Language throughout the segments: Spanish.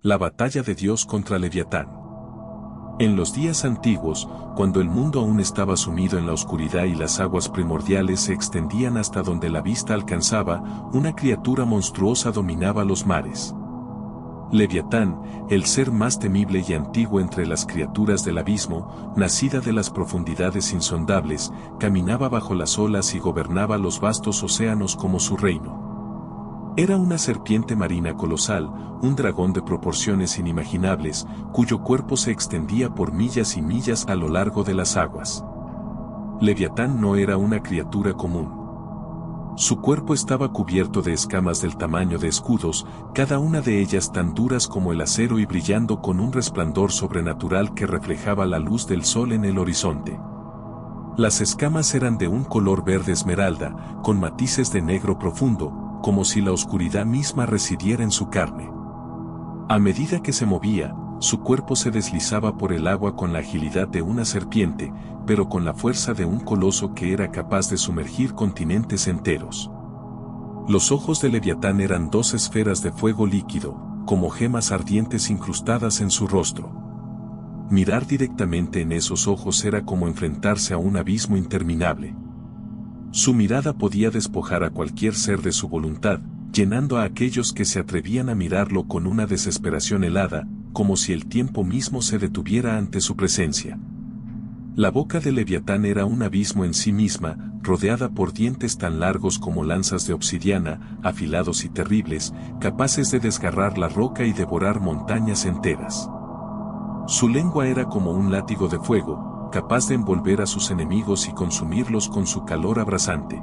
La batalla de Dios contra Leviatán. En los días antiguos, cuando el mundo aún estaba sumido en la oscuridad y las aguas primordiales se extendían hasta donde la vista alcanzaba, una criatura monstruosa dominaba los mares. Leviatán, el ser más temible y antiguo entre las criaturas del abismo, nacida de las profundidades insondables, caminaba bajo las olas y gobernaba los vastos océanos como su reino. Era una serpiente marina colosal, un dragón de proporciones inimaginables, cuyo cuerpo se extendía por millas y millas a lo largo de las aguas. Leviatán no era una criatura común. Su cuerpo estaba cubierto de escamas del tamaño de escudos, cada una de ellas tan duras como el acero y brillando con un resplandor sobrenatural que reflejaba la luz del sol en el horizonte. Las escamas eran de un color verde esmeralda, con matices de negro profundo, como si la oscuridad misma residiera en su carne. A medida que se movía, su cuerpo se deslizaba por el agua con la agilidad de una serpiente, pero con la fuerza de un coloso que era capaz de sumergir continentes enteros. Los ojos de Leviatán eran dos esferas de fuego líquido, como gemas ardientes incrustadas en su rostro. Mirar directamente en esos ojos era como enfrentarse a un abismo interminable. Su mirada podía despojar a cualquier ser de su voluntad, llenando a aquellos que se atrevían a mirarlo con una desesperación helada, como si el tiempo mismo se detuviera ante su presencia. La boca de Leviatán era un abismo en sí misma, rodeada por dientes tan largos como lanzas de obsidiana, afilados y terribles, capaces de desgarrar la roca y devorar montañas enteras. Su lengua era como un látigo de fuego, capaz de envolver a sus enemigos y consumirlos con su calor abrasante.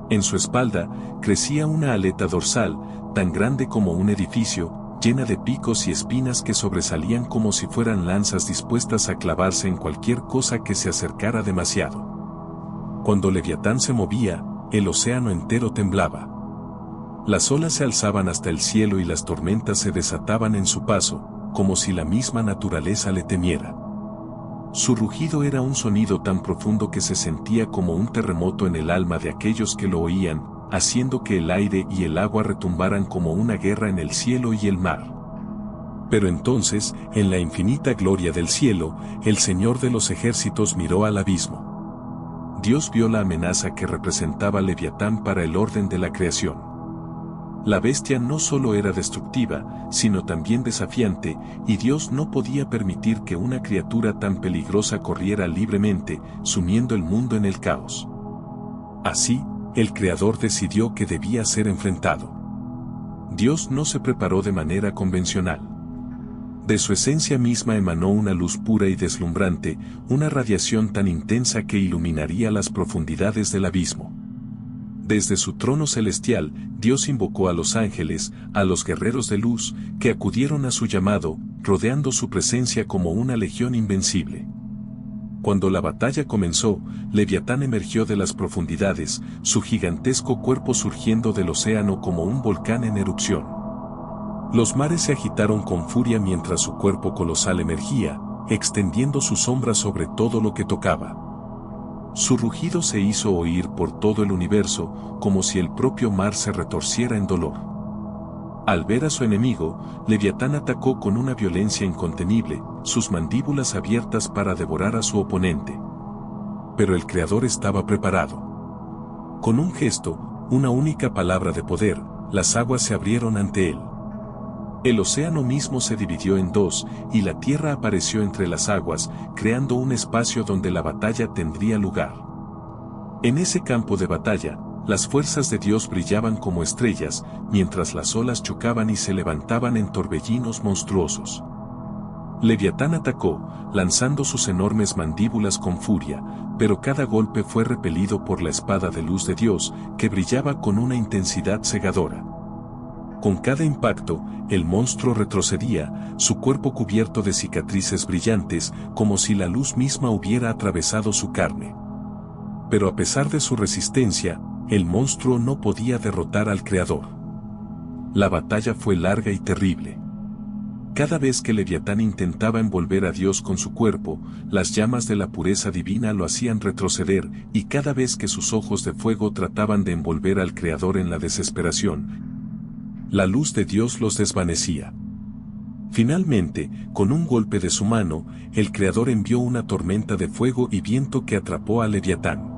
En su espalda, crecía una aleta dorsal, tan grande como un edificio, llena de picos y espinas que sobresalían como si fueran lanzas dispuestas a clavarse en cualquier cosa que se acercara demasiado. Cuando Leviatán se movía, el océano entero temblaba. Las olas se alzaban hasta el cielo y las tormentas se desataban en su paso, como si la misma naturaleza le temiera. Su rugido era un sonido tan profundo que se sentía como un terremoto en el alma de aquellos que lo oían, haciendo que el aire y el agua retumbaran como una guerra en el cielo y el mar. Pero entonces, en la infinita gloria del cielo, el Señor de los ejércitos miró al abismo. Dios vio la amenaza que representaba Leviatán para el orden de la creación. La bestia no solo era destructiva, sino también desafiante, y Dios no podía permitir que una criatura tan peligrosa corriera libremente, sumiendo el mundo en el caos. Así, el Creador decidió que debía ser enfrentado. Dios no se preparó de manera convencional. De su esencia misma emanó una luz pura y deslumbrante, una radiación tan intensa que iluminaría las profundidades del abismo. Desde su trono celestial, Dios invocó a los ángeles, a los guerreros de luz, que acudieron a su llamado, rodeando su presencia como una legión invencible. Cuando la batalla comenzó, Leviatán emergió de las profundidades, su gigantesco cuerpo surgiendo del océano como un volcán en erupción. Los mares se agitaron con furia mientras su cuerpo colosal emergía, extendiendo su sombra sobre todo lo que tocaba. Su rugido se hizo oír por todo el universo, como si el propio mar se retorciera en dolor. Al ver a su enemigo, Leviatán atacó con una violencia incontenible, sus mandíbulas abiertas para devorar a su oponente. Pero el Creador estaba preparado. Con un gesto, una única palabra de poder, las aguas se abrieron ante él. El océano mismo se dividió en dos, y la tierra apareció entre las aguas, creando un espacio donde la batalla tendría lugar. En ese campo de batalla, las fuerzas de Dios brillaban como estrellas, mientras las olas chocaban y se levantaban en torbellinos monstruosos. Leviatán atacó, lanzando sus enormes mandíbulas con furia, pero cada golpe fue repelido por la espada de luz de Dios, que brillaba con una intensidad cegadora. Con cada impacto, el monstruo retrocedía, su cuerpo cubierto de cicatrices brillantes, como si la luz misma hubiera atravesado su carne. Pero a pesar de su resistencia, el monstruo no podía derrotar al Creador. La batalla fue larga y terrible. Cada vez que Leviatán intentaba envolver a Dios con su cuerpo, las llamas de la pureza divina lo hacían retroceder, y cada vez que sus ojos de fuego trataban de envolver al Creador en la desesperación, la luz de Dios los desvanecía. Finalmente, con un golpe de su mano, el Creador envió una tormenta de fuego y viento que atrapó a Leviatán.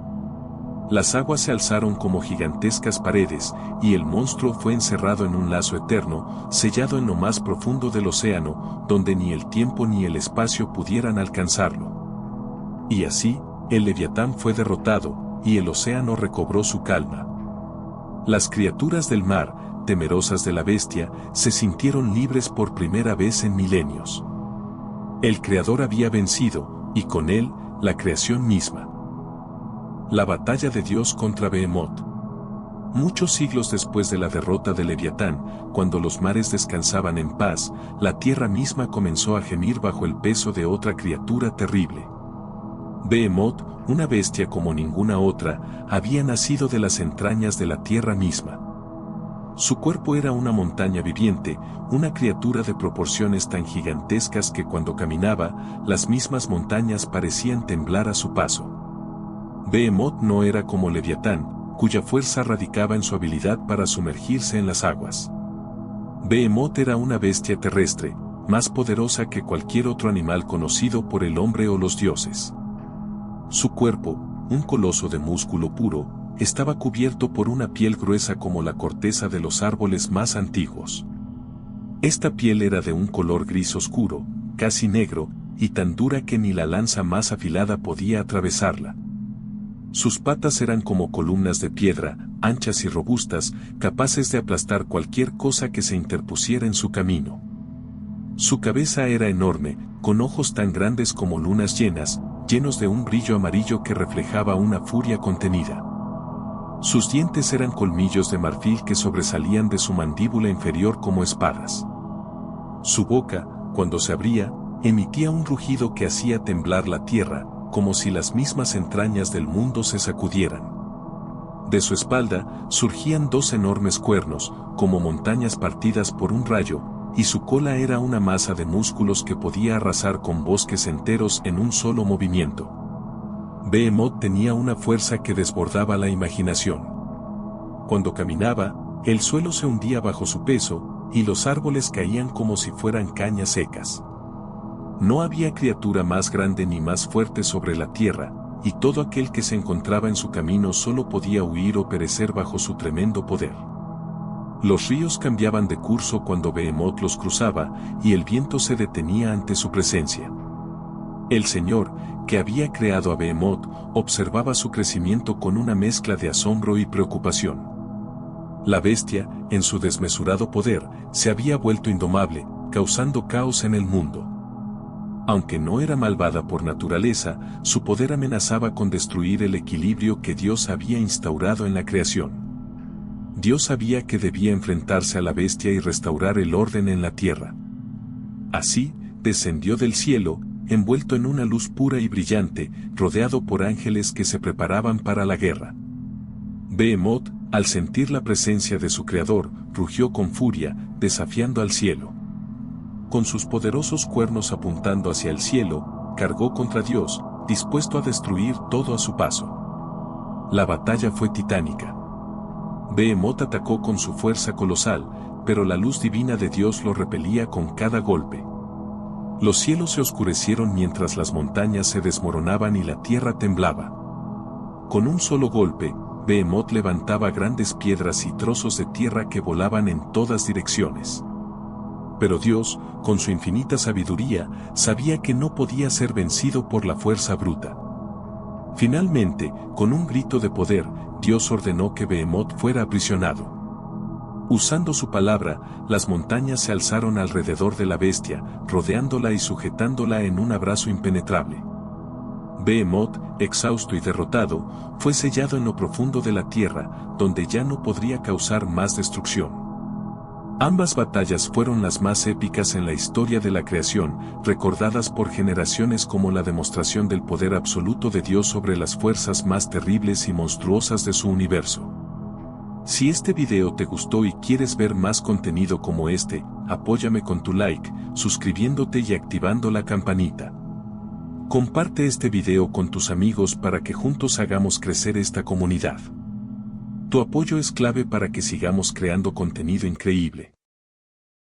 Las aguas se alzaron como gigantescas paredes, y el monstruo fue encerrado en un lazo eterno, sellado en lo más profundo del océano, donde ni el tiempo ni el espacio pudieran alcanzarlo. Y así, el Leviatán fue derrotado, y el océano recobró su calma. Las criaturas del mar, temerosas de la bestia, se sintieron libres por primera vez en milenios. El Creador había vencido, y con él, la creación misma. La batalla de Dios contra Behemoth. Muchos siglos después de la derrota de Leviatán, cuando los mares descansaban en paz, la tierra misma comenzó a gemir bajo el peso de otra criatura terrible. Behemoth, una bestia como ninguna otra, había nacido de las entrañas de la tierra misma. Su cuerpo era una montaña viviente, una criatura de proporciones tan gigantescas que cuando caminaba, las mismas montañas parecían temblar a su paso. Behemoth no era como Leviatán, cuya fuerza radicaba en su habilidad para sumergirse en las aguas. Behemoth era una bestia terrestre, más poderosa que cualquier otro animal conocido por el hombre o los dioses. Su cuerpo, un coloso de músculo puro, estaba cubierto por una piel gruesa como la corteza de los árboles más antiguos. Esta piel era de un color gris oscuro, casi negro, y tan dura que ni la lanza más afilada podía atravesarla. Sus patas eran como columnas de piedra, anchas y robustas, capaces de aplastar cualquier cosa que se interpusiera en su camino. Su cabeza era enorme, con ojos tan grandes como lunas llenas, llenos de un brillo amarillo que reflejaba una furia contenida. Sus dientes eran colmillos de marfil que sobresalían de su mandíbula inferior como espadas. Su boca, cuando se abría, emitía un rugido que hacía temblar la tierra, como si las mismas entrañas del mundo se sacudieran. De su espalda surgían dos enormes cuernos, como montañas partidas por un rayo, y su cola era una masa de músculos que podía arrasar con bosques enteros en un solo movimiento. Behemoth tenía una fuerza que desbordaba la imaginación. Cuando caminaba, el suelo se hundía bajo su peso, y los árboles caían como si fueran cañas secas. No había criatura más grande ni más fuerte sobre la tierra, y todo aquel que se encontraba en su camino solo podía huir o perecer bajo su tremendo poder. Los ríos cambiaban de curso cuando Behemoth los cruzaba, y el viento se detenía ante su presencia. El Señor, que había creado a Behemoth, observaba su crecimiento con una mezcla de asombro y preocupación. La bestia, en su desmesurado poder, se había vuelto indomable, causando caos en el mundo. Aunque no era malvada por naturaleza, su poder amenazaba con destruir el equilibrio que Dios había instaurado en la creación. Dios sabía que debía enfrentarse a la bestia y restaurar el orden en la tierra. Así, descendió del cielo, envuelto en una luz pura y brillante, rodeado por ángeles que se preparaban para la guerra. Behemoth, al sentir la presencia de su creador, rugió con furia, desafiando al cielo. Con sus poderosos cuernos apuntando hacia el cielo, cargó contra Dios, dispuesto a destruir todo a su paso. La batalla fue titánica. Behemoth atacó con su fuerza colosal, pero la luz divina de Dios lo repelía con cada golpe. Los cielos se oscurecieron mientras las montañas se desmoronaban y la tierra temblaba. Con un solo golpe, Behemoth levantaba grandes piedras y trozos de tierra que volaban en todas direcciones. Pero Dios, con su infinita sabiduría, sabía que no podía ser vencido por la fuerza bruta. Finalmente, con un grito de poder, Dios ordenó que Behemoth fuera aprisionado. Usando su palabra, las montañas se alzaron alrededor de la bestia, rodeándola y sujetándola en un abrazo impenetrable. Behemoth, exhausto y derrotado, fue sellado en lo profundo de la tierra, donde ya no podría causar más destrucción. Ambas batallas fueron las más épicas en la historia de la creación, recordadas por generaciones como la demostración del poder absoluto de Dios sobre las fuerzas más terribles y monstruosas de su universo. Si este video te gustó y quieres ver más contenido como este, apóyame con tu like, suscribiéndote y activando la campanita. Comparte este video con tus amigos para que juntos hagamos crecer esta comunidad. Tu apoyo es clave para que sigamos creando contenido increíble.